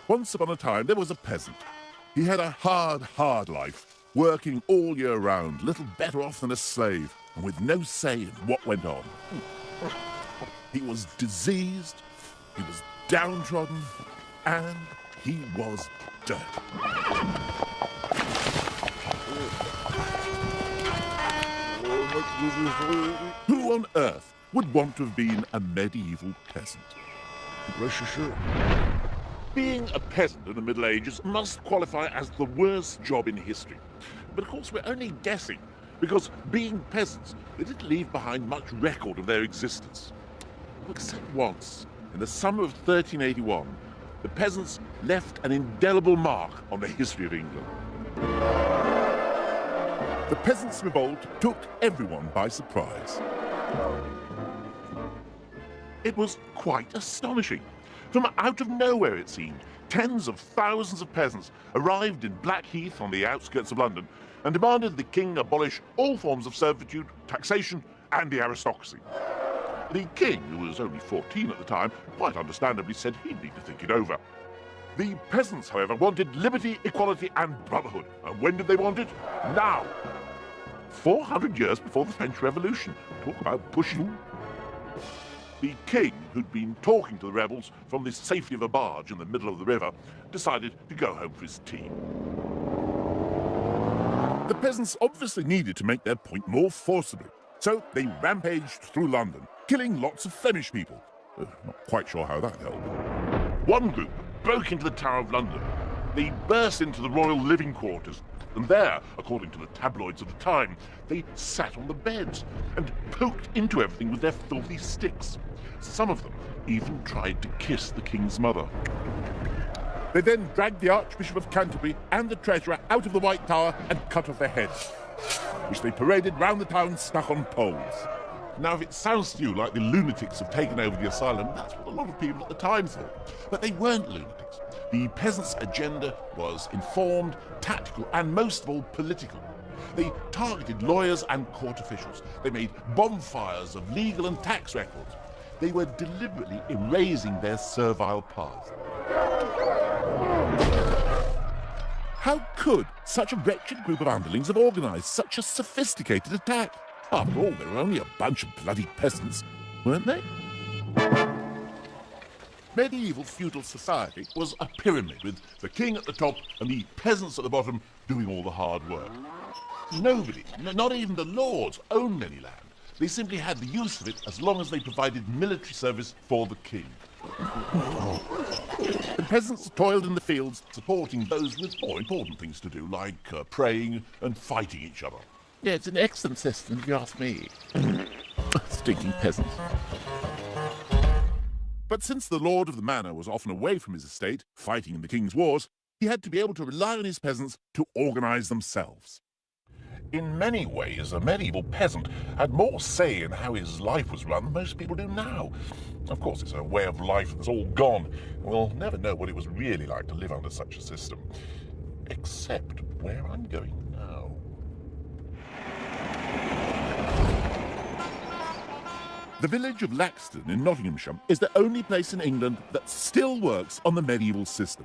Once upon a time, there was a peasant. He had a hard life, working all year round, little better off than a slave, and with no say in what went on. He was diseased, he was downtrodden, and he was dirty. Who on earth would want to have been a medieval peasant? Being a peasant in the Middle Ages must qualify as the worst job in history. But of course we're only guessing, because being peasants, they didn't leave behind much record of their existence. Except once, in the summer of 1381, the peasants left an indelible mark on the history of England. The peasants' revolt took everyone by surprise. It was quite astonishing. From out of nowhere, it seemed, tens of thousands of peasants arrived in Blackheath on the outskirts of London and demanded the king abolish all forms of servitude, taxation, and the aristocracy. The king, who was only 14 at the time, quite understandably said he'd need to think it over. The peasants, however, wanted liberty, equality, and brotherhood. And when did they want it? Now! 400 years before the French Revolution. Talk about pushing. The king, who'd been talking to the rebels from the safety of a barge in the middle of the river, decided to go home for his tea. The peasants obviously needed to make their point more forcibly, so they rampaged through London, killing lots of Flemish people. Not quite sure how that helped. One group broke into the Tower of London. They burst into the royal living quarters, and there, according to the tabloids of the time, they sat on the beds and poked into everything with their filthy sticks. Some of them even tried to kiss the king's mother. They then dragged the Archbishop of Canterbury and the Treasurer out of the White Tower and cut off their heads, which they paraded round the town stuck on poles. Now, if it sounds to you like the lunatics have taken over the asylum, that's what a lot of people at the time thought. But they weren't lunatics. The peasants' agenda was informed, tactical, and most of all, political. They targeted lawyers and court officials. They made bonfires of legal and tax records. They were deliberately erasing their servile past. How could such a wretched group of underlings have organised such a sophisticated attack? After all, they were only a bunch of bloody peasants, weren't they? Medieval feudal society was a pyramid with the king at the top and the peasants at the bottom doing all the hard work. Nobody, not even the lords, owned any land. They simply had the use of it as long as they provided military service for the king. The peasants toiled in the fields, supporting those with more important things to do, like praying and fighting each other. Yeah, it's an excellent system, if you ask me. Stinking peasants. But since the lord of the manor was often away from his estate, fighting in the king's wars, he had to be able to rely on his peasants to organise themselves. In many ways, a medieval peasant had more say in how his life was run than most people do now. Of course, it's a way of life that's all gone. We'll never know what it was really like to live under such a system. Except where I'm going now. The village of Laxton in Nottinghamshire is the only place in England that still works on the medieval system,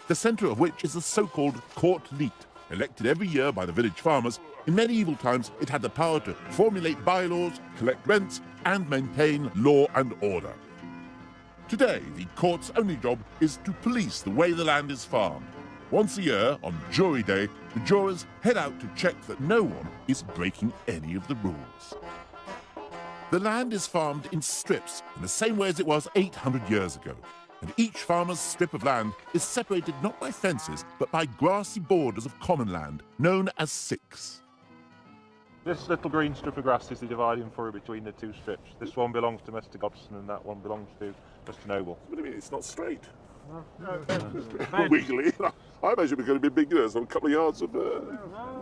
the centre of which is the so-called Court Leet, elected every year by the village farmers. In medieval times, it had the power to formulate bylaws, collect rents, and maintain law and order. Today, the court's only job is to police the way the land is farmed. Once a year, on jury day, the jurors head out to check that no one is breaking any of the rules. The land is farmed in strips in the same way as it was 800 years ago, and each farmer's strip of land is separated not by fences, but by grassy borders of common land, known as sicks. This little green strip of grass is the dividing furrow between the two strips. This one belongs to Mr. Godson and that one belongs to Mr. Noble. What do you mean, it's not straight? Wiggly. I imagine we're going to be big, on a couple of yards of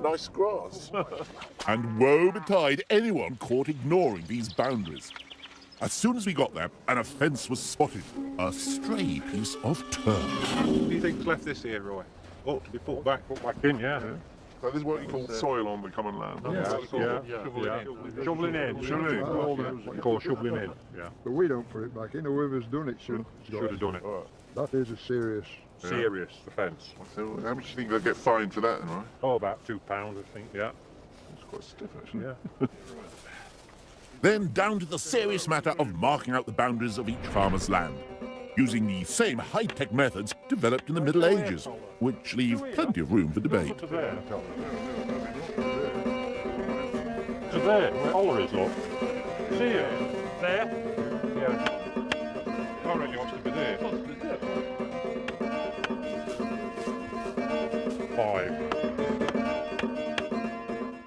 nice grass. And woe betide anyone caught ignoring these boundaries. As soon as we got there, an offence was spotted. A stray piece of turf. What do you think's left this here, Roy? Ought to be put back in, yeah. So this is what you call soil on the common land. Shoveling in. What you call shoveling in. Yeah. But we don't put it back in. Whoever's done it should have done it. That is a serious offence. So how much do you think they'll get fined for that, then, right? Oh, about £2, I think. Yeah. It's quite stiff, actually. Yeah. Then down to the serious matter of marking out the boundaries of each farmer's land, using the same high-tech methods developed in the Middle Ages, which leave plenty of room for debate. To there, where Oller is, look. See it? There? Yeah. I reckon it wants to be there. 5.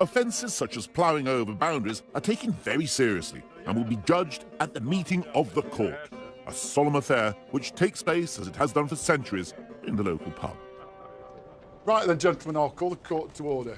Offences such as ploughing over boundaries are taken very seriously and will be judged at the meeting of the court, a solemn affair which takes place, as it has done for centuries, in the local pub. Right then, gentlemen, I'll call the court to order.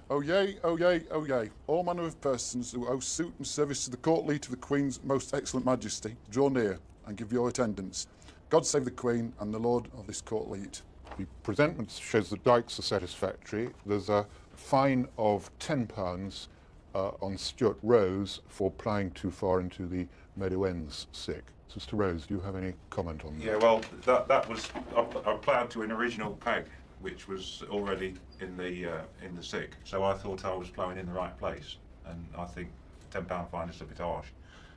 Oh yea, oh yea, oh yea, all manner of persons who owe suit and service to the court lead of the Queen's most excellent majesty, draw near and give your attendance. God save the Queen and the Lord of this court lead. The presentment shows the dikes are satisfactory. There's a fine of £10 on Stuart Rose for ploughing too far into the Meadow Ends sick. So, Mr. Rose, do you have any comment on that? Yeah, well, that was I ploughed to an original peg, which was already in the sick. So I thought I was ploughing in the right place, and I think £10 fine is a bit harsh.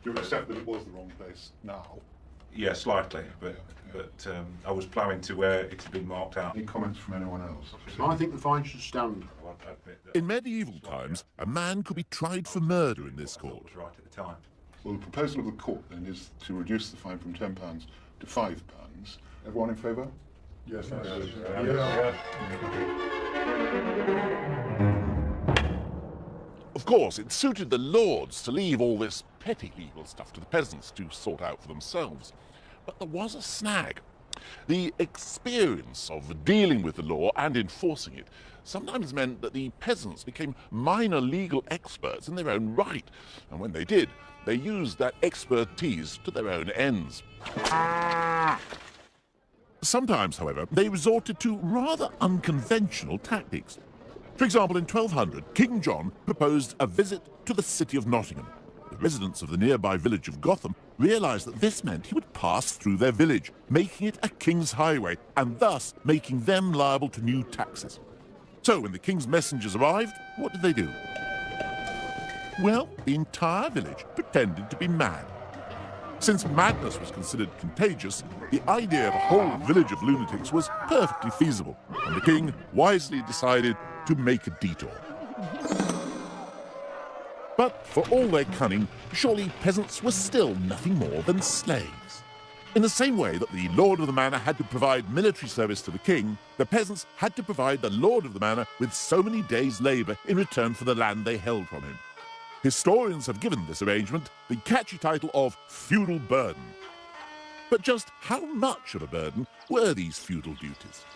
Do you accept that it was the wrong place now? Yeah, slightly, but I was ploughing to where it had been marked out. Any comments from anyone else? I think the fine should stand. In medieval times, a man could be tried for murder in this I thought court. it was right at the time. Well, the proposal of the court then is to reduce the fine from £10 to £5. Everyone in favour? Yes. Of course, it suited the lords to leave all this petty legal stuff to the peasants to sort out for themselves. But there was a snag. The experience of dealing with the law and enforcing it sometimes meant that the peasants became minor legal experts in their own right, and when they did, they used that expertise to their own ends. Sometimes, however, they resorted to rather unconventional tactics. For example, in 1200, King John proposed a visit to the city of Nottingham. The residents of the nearby village of Gotham realised that this meant he would pass through their village, making it a king's highway, and thus making them liable to new taxes. So when the king's messengers arrived, what did they do? Well, the entire village pretended to be mad. Since madness was considered contagious, the idea of a whole village of lunatics was perfectly feasible, and the king wisely decided to make a detour. But for all their cunning, surely peasants were still nothing more than slaves. In the same way that the lord of the manor had to provide military service to the king, the peasants had to provide the lord of the manor with so many days' labour in return for the land they held from him. Historians have given this arrangement the catchy title of feudal burden. But just how much of a burden were these feudal duties?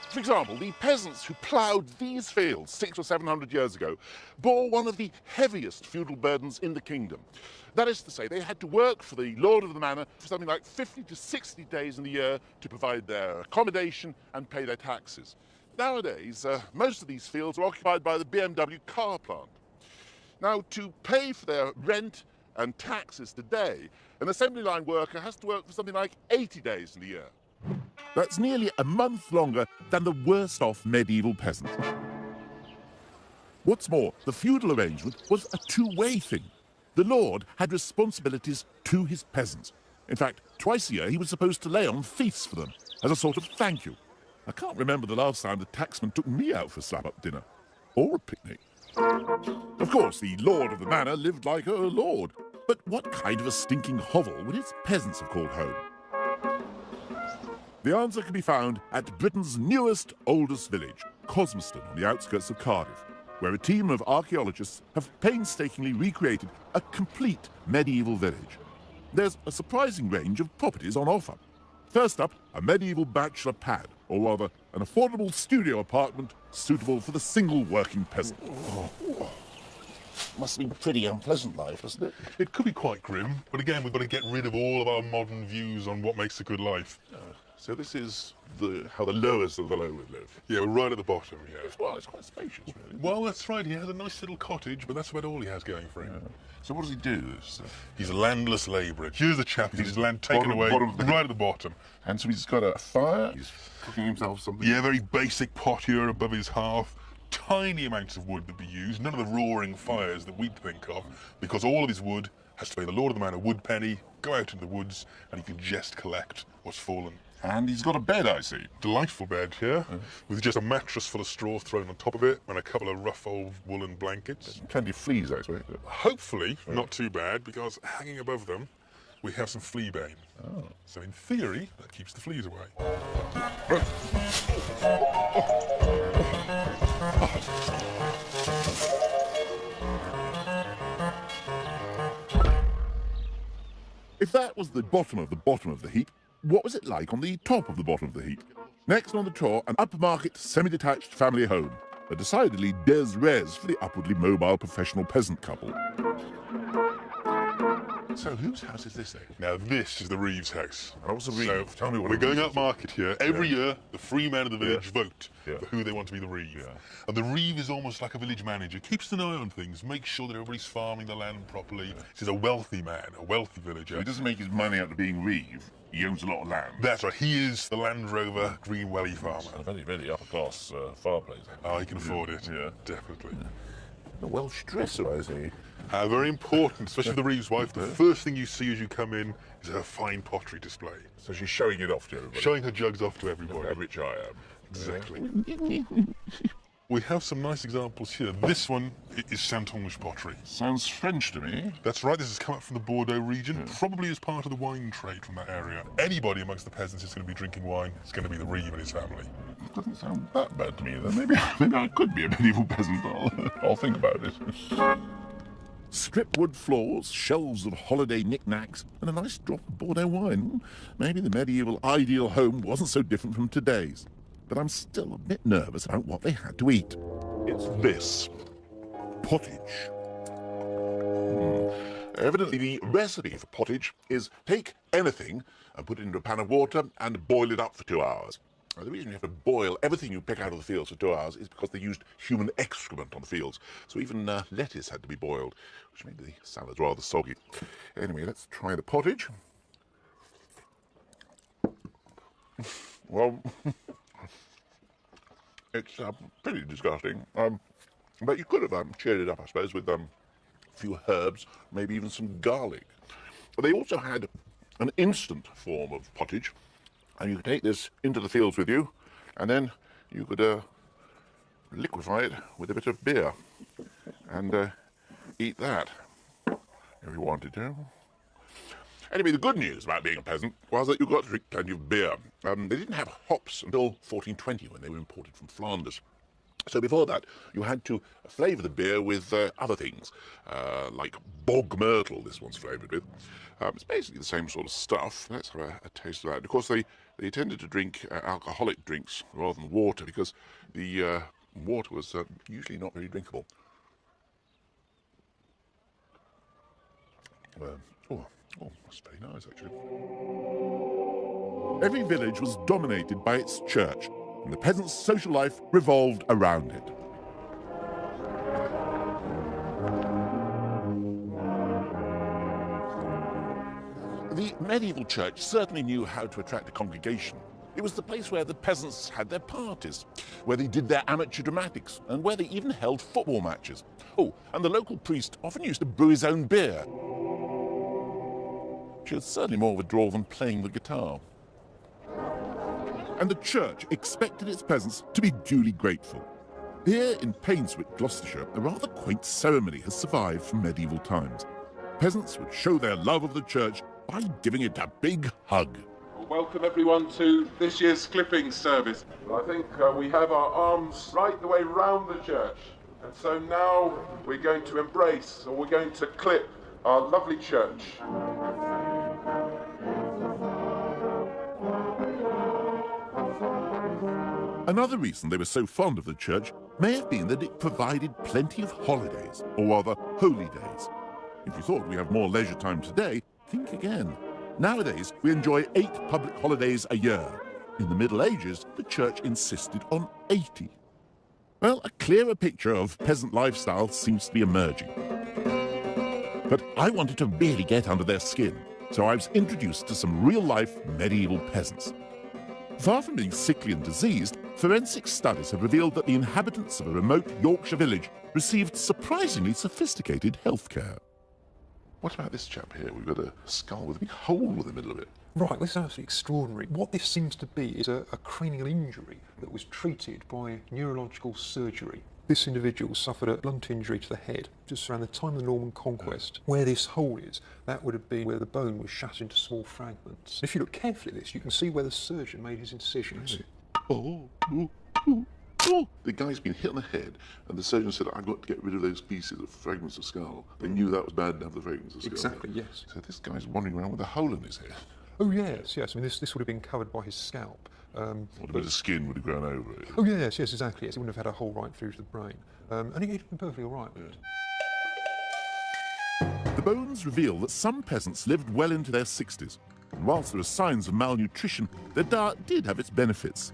For example, the peasants who ploughed these fields 600 or 700 years ago bore one of the heaviest feudal burdens in the kingdom. That is to say, they had to work for the lord of the manor for something like 50 to 60 days in the year to provide their accommodation and pay their taxes. Nowadays, most of these fields are occupied by the BMW car plant. Now, to pay for their rent and taxes today, an assembly line worker has to work for something like 80 days in the year. That's nearly a month longer than the worst-off medieval peasant. What's more, the feudal arrangement was a two-way thing. The lord had responsibilities to his peasants. In fact, twice a year he was supposed to lay on feasts for them, as a sort of thank you. I can't remember the last time the tacksman took me out for a slap-up dinner. Or a picnic. Of course, the lord of the manor lived like a lord. But what kind of a stinking hovel would his peasants have called home? The answer can be found at Britain's newest, oldest village, Cosmoston, on the outskirts of Cardiff, where a team of archaeologists have painstakingly recreated a complete medieval village. There's a surprising range of properties on offer. First up, a medieval bachelor pad, or rather, an affordable studio apartment suitable for the single working peasant. Must have been a pretty unpleasant life, hasn't it? It could be quite grim, but again, we've got to get rid of all of our modern views on what makes a good life. So this is how the lowest of the low would live. Yeah, we're right at the bottom, yeah. Well, it's quite spacious, really. Well, that's right, he has a nice little cottage, but that's about all he has going for him. So what does he do? He's a landless labourer. Here's a chap who's his land taken Bottom- away bottom of the- right at the bottom. And so he's got a fire, he's cooking himself something. Yeah, very basic pot here above his hearth. Tiny amounts of wood that be used, none of the roaring fires that we'd think of, because all of his wood has to pay the lord of the manor wood penny, go out into the woods, and he can just collect what's fallen. And he's got a bed, I see. Delightful bed here, with just a mattress full of straw thrown on top of it, and a couple of rough old woolen blankets. Plenty of fleas, I suppose. Hopefully, not too bad, because hanging above them, we have some flea bane. So in theory, that keeps the fleas away. If that was the bottom of the heap, what was it like on the top of the bottom of the heap? Next on the tour, an upmarket, semi-detached family home. A decidedly des res for the upwardly mobile professional peasant couple. So whose house is this, then? Now this is the Reeves house. And what's the Reeve? So Tell me what we're a going Reeve up is. market here. Every year, the free men of the village vote Yeah. for who they want to be the Reeve. Yeah. And the Reeve is almost like a village manager. Keeps an eye on things, makes sure that everybody's farming the land properly. He's a wealthy man, a wealthy villager. He doesn't make his money out of being Reeve. He owns a lot of land. That's right, he is the Land Rover Green Welly farmer. A very, very upper-class fireplace. Oh, he can afford it. Yeah. Definitely. A Welsh dresser, I see. Very important, especially the Reeves wife. The first thing you see as you come in is her fine pottery display. So she's showing it off to everybody. Showing her jugs off to how everybody. rich I am. Exactly. We have some nice examples here. This one is Saintonge pottery. Sounds French to me. That's right, this has come up from the Bordeaux region, probably as part of the wine trade from that area. Anybody amongst the peasants who's going to be drinking wine is going to be the Reeve and his family. Doesn't sound that bad to me, then. Maybe I could be a medieval peasant. I'll think about it. Strip wood floors, shelves of holiday knickknacks, and a nice drop of Bordeaux wine. Maybe the medieval ideal home wasn't so different from today's. But I'm still a bit nervous about what they had to eat. It's this. Pottage. Evidently, the recipe for pottage is take anything and put it into a pan of water and boil it up for 2 hours. Now, the reason you have to boil everything you pick out of the fields for 2 hours is because they used human excrement on the fields. So even lettuce had to be boiled, which made the salads rather soggy. Anyway, let's try the pottage. Well, it's pretty disgusting. But you could have cheered it up, I suppose, with a few herbs, maybe even some garlic. They also had an instant form of pottage, and you could take this into the fields with you, and then you could liquefy it with a bit of beer and eat that if you wanted to. Anyway, the good news about being a peasant was that you got to drink plenty of beer. They didn't have hops until 1420 when they were imported from Flanders. So before that, you had to flavour the beer with other things, like bog myrtle, this one's flavoured with. It's basically the same sort of stuff. Let's have a taste of that. Of course, they tended to drink alcoholic drinks rather than water because the water was usually not very drinkable. That's very nice, actually. Every village was dominated by its church, and the peasants' social life revolved around it. The medieval church certainly knew how to attract a congregation. It was the place where the peasants had their parties, where they did their amateur dramatics, and where they even held football matches. Oh, and the local priest often used to brew his own beer. Which was certainly more of a draw than playing the guitar. And the church expected its peasants to be duly grateful. Here in Peasant, Gloucestershire, a rather quaint ceremony has survived from medieval times. Peasants would show their love of the church by giving it a big hug. Welcome everyone to this year's clipping service. I think we have our arms right the way round the church. And so now we're going to embrace, or we're going to clip our lovely church. Another reason they were so fond of the church may have been that it provided plenty of holidays, or rather, holy days. If you thought we have more leisure time today, think again. Nowadays, we enjoy 8 public holidays a year. In the Middle Ages, the church insisted on 80. Well, a clearer picture of peasant lifestyle seems to be emerging. But I wanted to really get under their skin, so I was introduced to some real-life medieval peasants. Far from being sickly and diseased, forensic studies have revealed that the inhabitants of a remote Yorkshire village received surprisingly sophisticated health care. What about this chap here? We've got a skull with a big hole in the middle of it. Right, this is absolutely extraordinary. What this seems to be is a cranial injury that was treated by neurological surgery. This individual suffered a blunt injury to the head just around the time of the Norman Conquest. Where this hole is, that would have been where the bone was shattered into small fragments. If you look carefully at this, you can see where the surgeon made his incisions. Oh. The guy's been hit on the head, and the surgeon said, I've got to get rid of those pieces of fragments of skull. They knew that was bad to have the fragments of skull. Exactly, yes. So this guy's wandering around with a hole in his head. Oh, yes. I mean, this would have been covered by his scalp. What a bit of skin would have grown over it. Oh, yes, exactly. Yes, he wouldn't have had a hole right through to the brain. And he'd been perfectly all right with it. The bones reveal that some peasants lived well into their 60s, and whilst there are signs of malnutrition, their diet did have its benefits.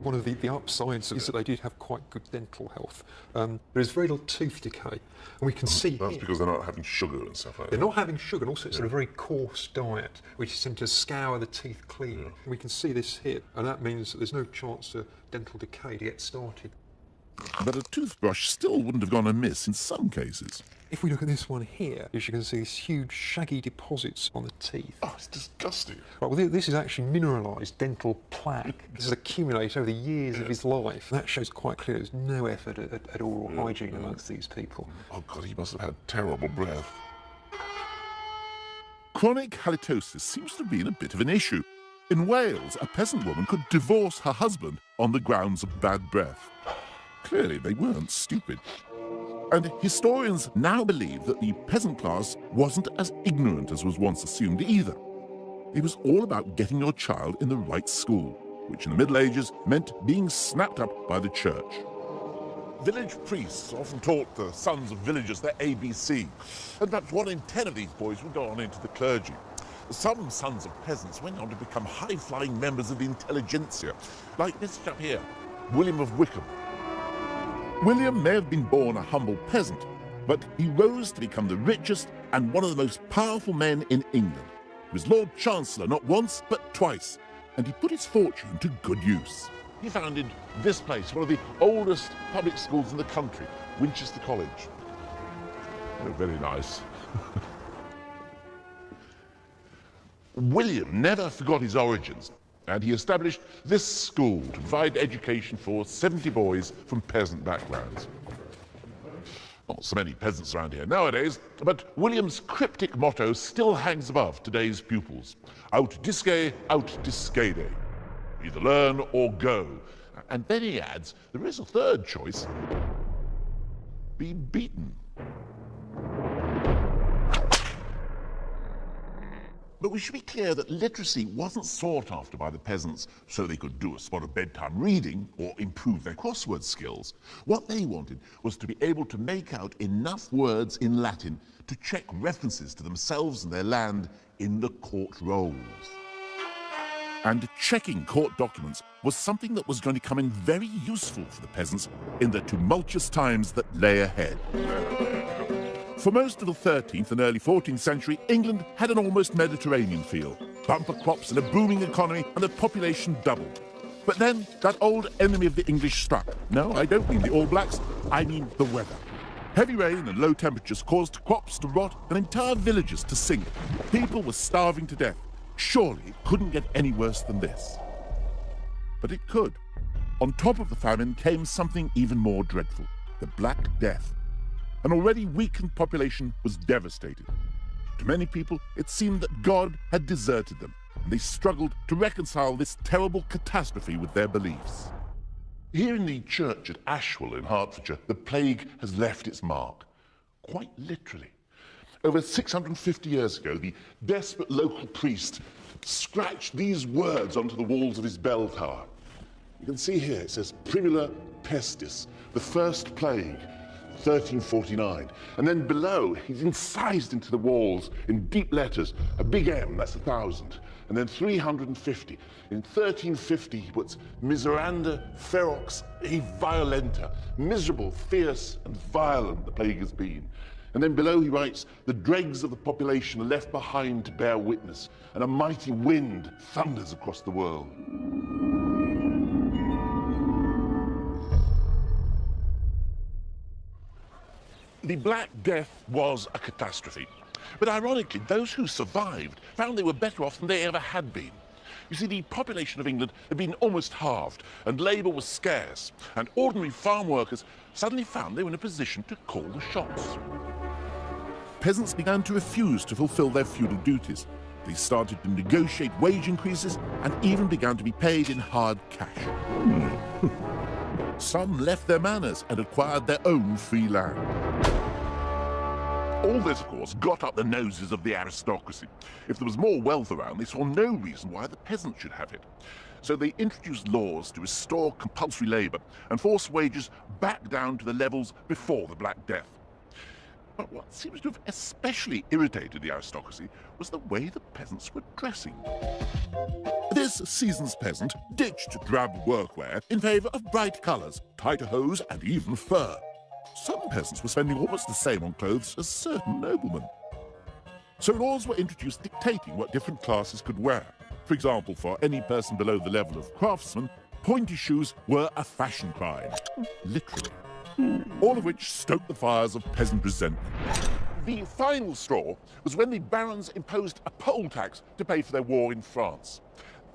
One of the upsides is that they did have quite good dental health. There is very little tooth decay, and we can see That's here, because they're not having sugar and stuff like that. they're not having sugar, and also it's a very coarse diet, which seems to scour the teeth clean. And we can see this here, and that means that there's no chance for dental decay to get started. But a toothbrush still wouldn't have gone amiss in some cases. If we look at this one here, as you can see, these huge shaggy deposits on the teeth. Oh, it's disgusting. Right, well, this is actually mineralised dental plaque. This has accumulated over the years of his life. And that shows quite clearly there's no effort at oral hygiene amongst these people. Oh, God, he must have had terrible breath. Chronic halitosis seems to have been a bit of an issue. In Wales, a peasant woman could divorce her husband on the grounds of bad breath. Clearly, they weren't stupid. And historians now believe that the peasant class wasn't as ignorant as was once assumed either. It was all about getting your child in the right school, which in the Middle Ages meant being snapped up by the church. Village priests often taught the sons of villagers their ABC, and perhaps 1 in 10 of these boys would go on into the clergy. Some sons of peasants went on to become high-flying members of the intelligentsia, like this chap here, William of Wickham. William may have been born a humble peasant, but he rose to become the richest and one of the most powerful men in England. He was Lord Chancellor not once, but twice, and he put his fortune to good use. He founded this place, one of the oldest public schools in the country, Winchester College. Oh, very nice. William never forgot his origins, and he established this school to provide education for 70 boys from peasant backgrounds. Not so many peasants around here nowadays, but William's cryptic motto still hangs above today's pupils. Aut disce, aut discede. Either learn or go. And then he adds, there is a third choice. Be beaten. But we should be clear that literacy wasn't sought after by the peasants so they could do a spot of bedtime reading or improve their crossword skills. What they wanted was to be able to make out enough words in Latin to check references to themselves and their land in the court rolls. And checking court documents was something that was going to come in very useful for the peasants in the tumultuous times that lay ahead. For most of the 13th and early 14th century, England had an almost Mediterranean feel. Bumper crops and a booming economy, and the population doubled. But then, that old enemy of the English struck. No, I don't mean the All Blacks, I mean the weather. Heavy rain and low temperatures caused crops to rot and entire villages to sink. People were starving to death. Surely it couldn't get any worse than this. But it could. On top of the famine came something even more dreadful, the Black Death. An already weakened population was devastated. To many people, it seemed that God had deserted them, and they struggled to reconcile this terrible catastrophe with their beliefs. Here in the church at Ashwell in Hertfordshire, the plague has left its mark, quite literally. Over 650 years ago, the desperate local priest scratched these words onto the walls of his bell tower. You can see here it says Primula pestis, the first plague, 1349. And then below, he's incised into the walls in deep letters, a big M, that's 1,000. And then 350. In 1350, he puts Miseranda ferox e violenta. Miserable, fierce, and violent the plague has been. And then below he writes, the dregs of the population are left behind to bear witness, and a mighty wind thunders across the world. The Black Death was a catastrophe. But ironically, those who survived found they were better off than they ever had been. You see, the population of England had been almost halved, and labour was scarce, and ordinary farm workers suddenly found they were in a position to call the shots. Peasants began to refuse to fulfil their feudal duties. They started to negotiate wage increases and even began to be paid in hard cash. Some left their manors and acquired their own free land. All this, of course, got up the noses of the aristocracy. If there was more wealth around, they saw no reason why the peasants should have it. So they introduced laws to restore compulsory labour and force wages back down to the levels before the Black Death. But what seems to have especially irritated the aristocracy was the way the peasants were dressing. This season's peasant ditched drab workwear in favour of bright colours, tighter hose and even fur. Some peasants were spending almost the same on clothes as certain noblemen. So laws were introduced dictating what different classes could wear. For example, for any person below the level of craftsman, pointy shoes were a fashion crime. Literally. All of which stoked the fires of peasant resentment. The final straw was when the barons imposed a poll tax to pay for their war in France.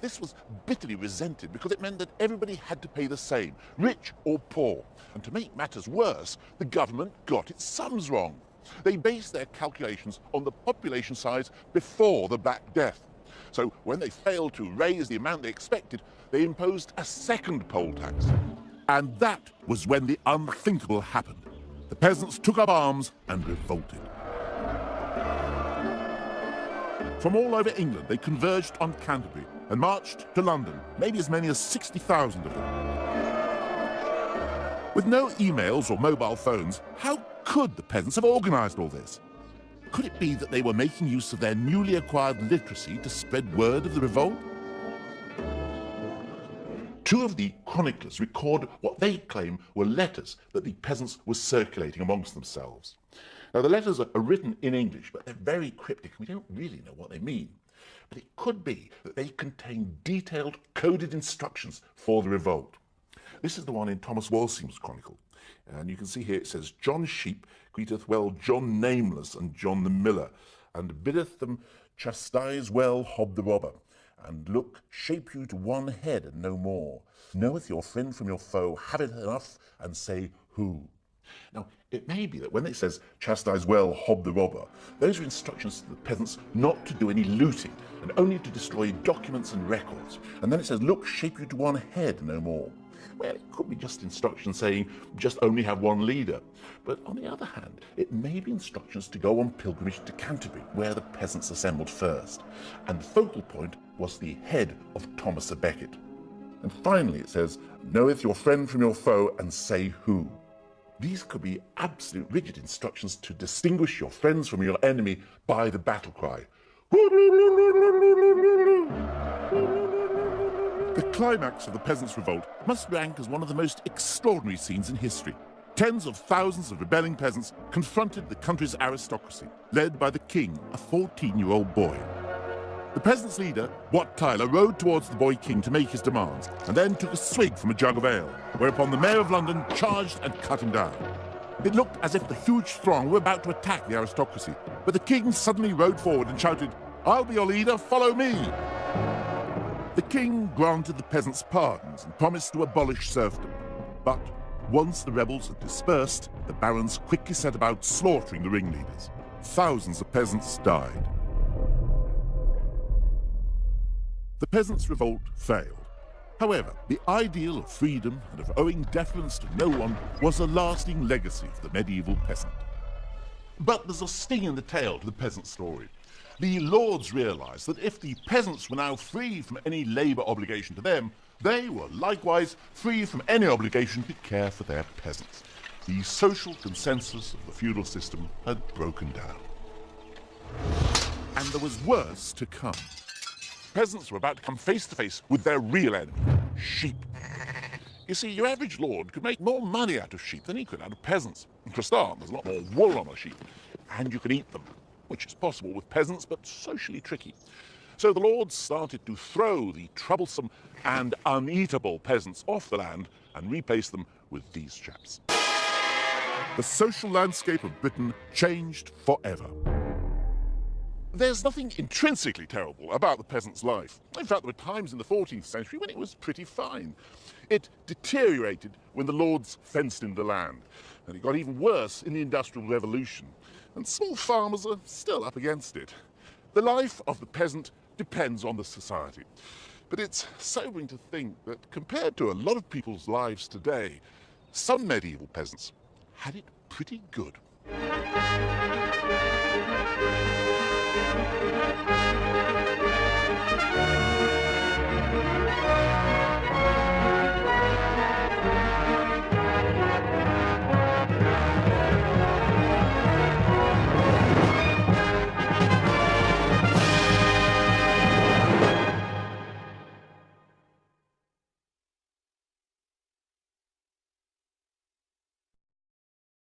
This was bitterly resented because it meant that everybody had to pay the same, rich or poor. And to make matters worse, the government got its sums wrong. They based their calculations on the population size before the Black Death. So when they failed to raise the amount they expected, they imposed a second poll tax. And that was when the unthinkable happened. The peasants took up arms and revolted. From all over England, they converged on Canterbury and marched to London, maybe as many as 60,000 of them. With no emails or mobile phones, how could the peasants have organised all this? Could it be that they were making use of their newly acquired literacy to spread word of the revolt? Two of the chroniclers record what they claim were letters that the peasants were circulating amongst themselves. Now, the letters are written in English, but they're very cryptic. We don't really know what they mean. But it could be that they contain detailed, coded instructions for the revolt. This is the one in Thomas Walsingham's chronicle. And you can see here it says, John Sheep greeteth well John Nameless and John the Miller, and biddeth them chastise well Hob the Robber, and look, shape you to one head and no more. Knoweth your friend from your foe, have it enough, and say who. Now, it may be that when it says chastise well Hob the Robber, those are instructions to the peasants not to do any looting and only to destroy documents and records. And then it says, look, shape you to one head, no more. Well, it could be just instructions saying just only have one leader. But on the other hand, it may be instructions to go on pilgrimage to Canterbury, where the peasants assembled first. And the focal point was the head of Thomas à Becket. And finally it says, knoweth your friend from your foe, and say who. These could be absolute rigid instructions to distinguish your friends from your enemy by the battle cry. The climax of the peasants' revolt must rank as one of the most extraordinary scenes in history. Tens of thousands of rebelling peasants confronted the country's aristocracy, led by the king, a 14-year-old boy. The peasants' leader, Wat Tyler, rode towards the boy king to make his demands, and then took a swig from a jug of ale, whereupon the mayor of London charged and cut him down. It looked as if the huge throng were about to attack the aristocracy, but the king suddenly rode forward and shouted, I'll be your leader, follow me! The king granted the peasants pardons and promised to abolish serfdom. But once the rebels had dispersed, the barons quickly set about slaughtering the ringleaders. Thousands of peasants died. The peasants' revolt failed. However, the ideal of freedom and of owing deference to no one was a lasting legacy of the medieval peasant. But there's a sting in the tail to the peasant story. The lords realised that if the peasants were now free from any labour obligation to them, They were likewise free from any obligation to care for their peasants. The social consensus of the feudal system had broken down. And there was worse to come. Peasants were about to come face to face with their real enemy, sheep. You see, your average lord could make more money out of sheep than he could out of peasants. And for a start, there's a lot more wool on a sheep, and you can eat them, which is possible with peasants, but socially tricky. So the lords started to throw the troublesome and uneatable peasants off the land and replace them with these chaps. The social landscape of Britain changed forever. There's nothing intrinsically terrible about the peasant's life. In fact, there were times in the 14th century when it was pretty fine. It deteriorated when the lords fenced in the land, and it got even worse in the Industrial Revolution, and small farmers are still up against it. The life of the peasant depends on the society, but it's sobering to think that compared to a lot of people's lives today, some medieval peasants had it pretty good.